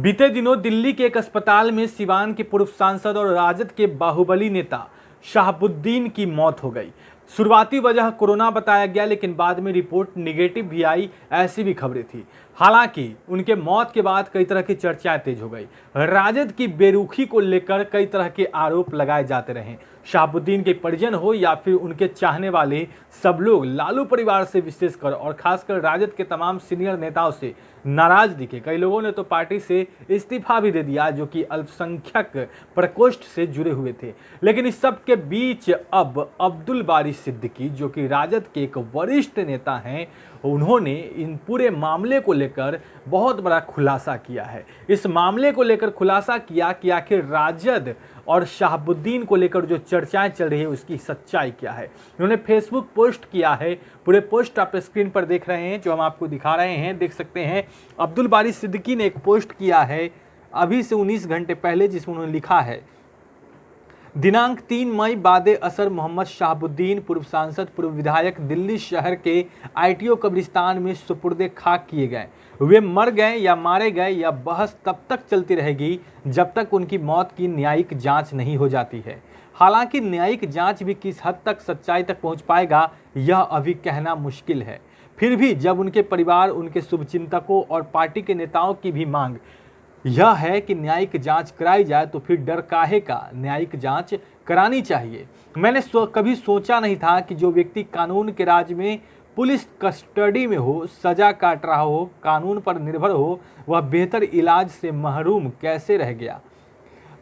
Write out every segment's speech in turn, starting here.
बीते दिनों दिल्ली के एक अस्पताल में सिवान के पूर्व सांसद और राजद के बाहुबली नेता शहाबुद्दीन की मौत हो गई। शुरुआती वजह कोरोना बताया गया, लेकिन बाद में रिपोर्ट निगेटिव भी आई, ऐसी भी खबरें थी। हालांकि उनके मौत के बाद कई तरह की चर्चाएं तेज हो गई। राजद की बेरुखी को लेकर कई तरह के आरोप लगाए जाते रहे। शहाबुद्दीन के परिजन हो या फिर उनके चाहने वाले, सब लोग लालू परिवार से विशेषकर और खासकर राजद के तमाम सीनियर नेताओं से नाराज दिखे। कई लोगों ने तो पार्टी से इस्तीफा भी दे दिया, जो कि अल्पसंख्यक प्रकोष्ठ से जुड़े हुए थे। लेकिन इस सब के बीच अब अब्दुल बारी सिद्दीकी, जो कि राजद के एक वरिष्ठ नेता हैं, उन्होंने इन पूरे मामले को लेकर बहुत बड़ा खुलासा किया है। इस मामले को लेकर खुलासा किया कि आखिर राजद और शहाबुद्दीन को लेकर जो चर्चाएं चल रही है उसकी सच्चाई क्या है। उन्होंने फेसबुक पोस्ट किया है। पूरे पोस्ट आप स्क्रीन पर देख रहे हैं, जो हम आपको दिखा रहे हैं, देख सकते हैं। अब्दुल बारी सिद्दीकी ने एक पोस्ट किया है अभी से 19 घंटे पहले, जिसमें उन्होंने लिखा है, दिनांक 3 मई बादे असर मोहम्मद शहाबुद्दीन, पूर्व सांसद, पूर्व विधायक, दिल्ली शहर के आईटीओ कब्रिस्तान में सुपुर्दे खाक किए गए। वे मर गए या मारे गए, यह बहस तब तक चलती रहेगी जब तक उनकी मौत की न्यायिक जांच नहीं हो जाती है। हालांकि न्यायिक जांच भी किस हद तक सच्चाई तक पहुंच पाएगा, यह अभी कहना मुश्किल है। फिर भी जब उनके परिवार, उनके शुभचिंतकों और पार्टी के नेताओं की भी मांग यह है कि न्यायिक जांच कराई जाए, तो फिर डर काहे का, न्यायिक जांच करानी चाहिए। मैंने कभी सोचा नहीं था कि जो व्यक्ति कानून के राज में पुलिस कस्टडी में हो, सजा काट रहा हो, कानून पर निर्भर हो, वह बेहतर इलाज से महरूम कैसे रह गया।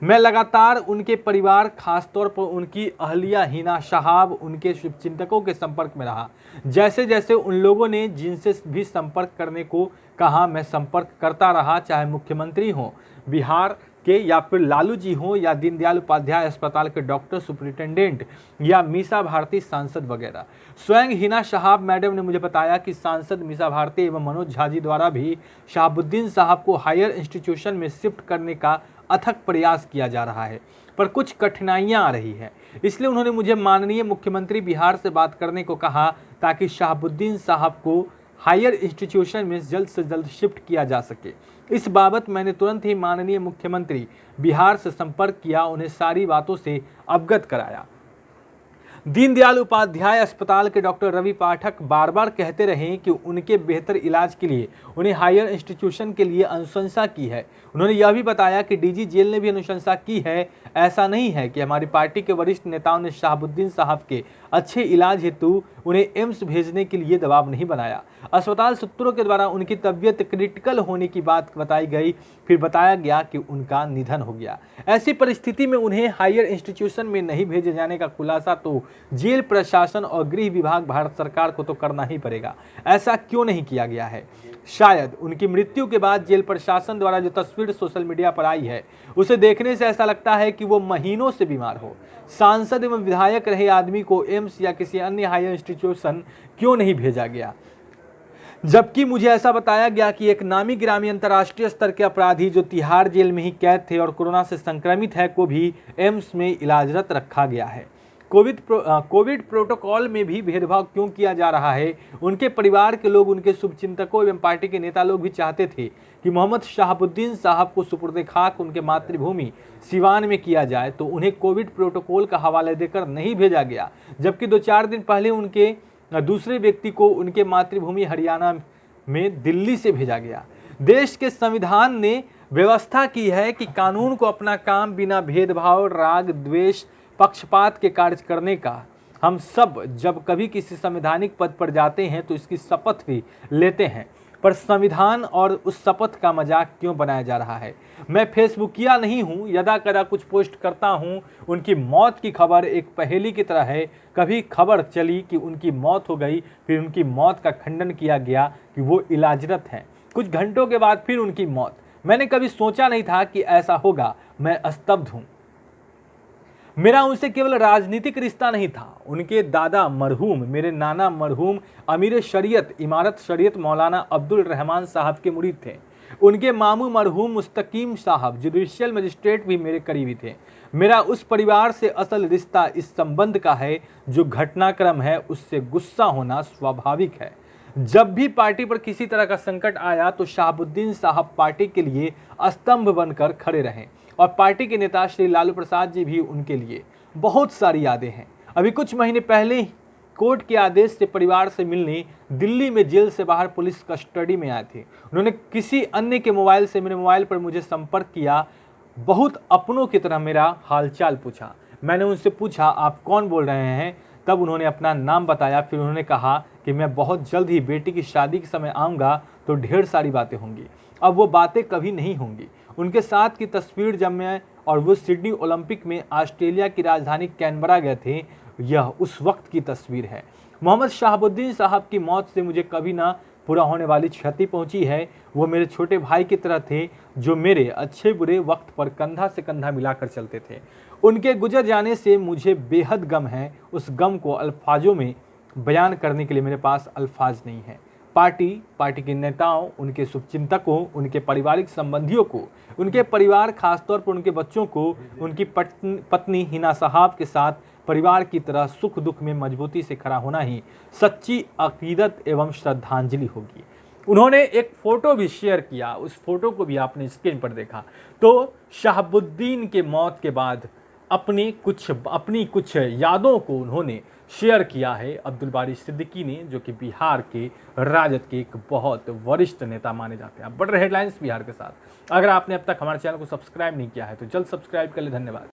मैं लगातार उनके परिवार, खासतौर पर उनकी अहलिया हिना शहाब, उनके शुभचिंतकों के संपर्क में रहा। जैसे जैसे उन लोगों ने जिनसे भी संपर्क करने को कहा, मैं संपर्क करता रहा, चाहे मुख्यमंत्री हों बिहार के, या फिर लालू जी हों, या दीनदयाल उपाध्याय अस्पताल के डॉक्टर, सुपरिटेंडेंट, या मीसा भारती सांसद वगैरह। स्वयं हिना शहाब मैडम ने मुझे बताया कि सांसद मीसा भारती एवं मनोज झा जी द्वारा भी शहाबुद्दीन साहब को हायर इंस्टीट्यूशन में शिफ्ट करने का अथक प्रयास किया जा रहा है, पर कुछ कठिनाइयां आ रही है। इसलिए उन्होंने मुझे माननीय मुख्यमंत्री बिहार से बात करने को कहा, ताकि शहाबुद्दीन साहब को हायर इंस्टीट्यूशन में जल्द से जल्द शिफ्ट किया जा सके। इस बाबत मैंने तुरंत ही माननीय मुख्यमंत्री बिहार से संपर्क किया, उन्हें सारी बातों से अवगत कराया। दीनदयाल उपाध्याय अस्पताल के डॉक्टर रवि पाठक बार बार कहते रहे कि उनके बेहतर इलाज के लिए उन्हें हायर इंस्टीट्यूशन के लिए अनुशंसा की है। उन्होंने यह भी बताया कि डीजी जेल ने भी अनुशंसा की है। ऐसा नहीं है कि हमारी पार्टी के वरिष्ठ नेताओं ने शहाबुद्दीन साहब के अच्छे इलाज हेतु उन्हें एम्स भेजने के लिए दबाव नहीं बनाया। अस्पताल सूत्रों के द्वारा उनकी तबीयत क्रिटिकल होने की बात बताई गई, फिर बताया गया कि उनका निधन हो गया। ऐसी परिस्थिति में उन्हें हायर इंस्टीट्यूशन में नहीं भेजे जाने का खुलासा तो जेल प्रशासन और गृह विभाग, भारत सरकार को तो करना ही पड़ेगा। ऐसा क्यों नहीं किया गया है? शायद उनकी मृत्यु के बाद जेल प्रशासन द्वारा जो तस्वीर सोशल मीडिया पर आई है, उसे देखने से ऐसा लगता है कि वो महीनों से बीमार हो। सांसद एवं विधायक रहे आदमी को एम्स या किसी अन्य हायर इंस्टीट्यूशन क्यों नहीं भेजा गया? जबकि मुझे ऐसा बताया गया कि एक नामी गिरामी अंतर्राष्ट्रीय स्तर के अपराधी जो तिहाड़ जेल में ही कैद थे और कोरोना से संक्रमित है, को भी एम्स में इलाजरत रखा गया है। कोविड प्रोटोकॉल में भी भेदभाव क्यों किया जा रहा है? उनके परिवार के लोग, उनके शुभचिंतकों एवं पार्टी के नेता लोग भी चाहते थे कि मोहम्मद शहाबुद्दीन साहब को सुपुर्दे खाक उनके मातृभूमि सिवान में किया जाए, तो उन्हें कोविड प्रोटोकॉल का हवाला देकर नहीं भेजा गया। जबकि 2-4 दिन पहले उनके दूसरे व्यक्ति को उनके मातृभूमि हरियाणा में दिल्ली से भेजा गया। देश के संविधान ने व्यवस्था की है कि कानून को अपना काम बिना भेदभाव, राग, द्वेष, पक्षपात के कार्य करने का। हम सब जब कभी किसी संवैधानिक पद पर जाते हैं तो इसकी शपथ भी लेते हैं, पर संविधान और उस शपथ का मजाक क्यों बनाया जा रहा है? मैं फेसबुकिया नहीं हूँ, यदा कदा कुछ पोस्ट करता हूँ। उनकी मौत की खबर एक पहेली की तरह है। कभी खबर चली कि उनकी मौत हो गई, फिर उनकी मौत का खंडन किया गया कि वो इलाजरत हैं। कुछ घंटों के बाद फिर उनकी मौत। मैंने कभी सोचा नहीं था कि ऐसा होगा। मैं स्तब्ध हूँ। मेरा उनसे केवल राजनीतिक रिश्ता नहीं था। उनके दादा मरहूम, मेरे नाना मरहूम अमीर शरीयत, इमारत शरीयत मौलाना अब्दुल रहमान साहब के मुरीद थे। उनके मामू मरहूम मुस्तकीम साहब जुडिशियल मजिस्ट्रेट भी मेरे करीबी थे। मेरा उस परिवार से असल रिश्ता इस संबंध का है। जो घटनाक्रम है उससे गुस्सा होना स्वाभाविक है। जब भी पार्टी पर किसी तरह का संकट आया तो शहाबुद्दीन साहब पार्टी के लिए स्तंभ बनकर खड़े रहे और पार्टी के नेता श्री लालू प्रसाद जी भी उनके लिए बहुत सारी यादें हैं। अभी कुछ महीने पहले ही कोर्ट के आदेश से परिवार से मिलने दिल्ली में जेल से बाहर पुलिस कस्टडी में आए थे। उन्होंने किसी अन्य के मोबाइल से मेरे मोबाइल पर मुझे संपर्क किया, बहुत अपनों की तरह मेरा हालचाल पूछा। मैंने उनसे पूछा आप कौन बोल रहे हैं, तब उन्होंने अपना नाम बताया। फिर उन्होंने कहा कि मैं बहुत जल्द ही बेटी की शादी के समय आऊँगा तो ढेर सारी बातें होंगी। अब वो बातें कभी नहीं होंगी। उनके साथ की तस्वीर जब मैं और वो सिडनी ओलंपिक में ऑस्ट्रेलिया की राजधानी कैनबरा गए थे, यह उस वक्त की तस्वीर है। मोहम्मद शहाबुद्दीन साहब की मौत से मुझे कभी ना पूरा होने वाली क्षति पहुंची है। वो मेरे छोटे भाई की तरह थे जो मेरे अच्छे बुरे वक्त पर कंधा से कंधा मिलाकर चलते थे। उनके गुजर जाने से मुझे बेहद गम है। उस गम को अल्फाजों में बयान करने के लिए मेरे पास अल्फाज नहीं है। पार्टी के नेताओं, उनके शुभचिंतकों, उनके पारिवारिक संबंधियों को, उनके परिवार, खासतौर पर उनके बच्चों को, उनकी पत्नी हिना साहब के साथ परिवार की तरह सुख दुख में मजबूती से खड़ा होना ही सच्ची अकीदत एवं श्रद्धांजलि होगी। उन्होंने एक फोटो भी शेयर किया, उस फोटो को भी आपने स्क्रीन पर देखा। तो शहाबुद्दीन के मौत के बाद अपनी कुछ यादों को उन्होंने शेयर किया है अब्दुल बारी सिद्दीकी ने, जो कि बिहार के राजद के एक बहुत वरिष्ठ नेता माने जाते हैं। बढ़ रहे हेडलाइंस बिहार के साथ। अगर आपने अब तक हमारे चैनल को सब्सक्राइब नहीं किया है तो जल्द सब्सक्राइब कर ले। धन्यवाद।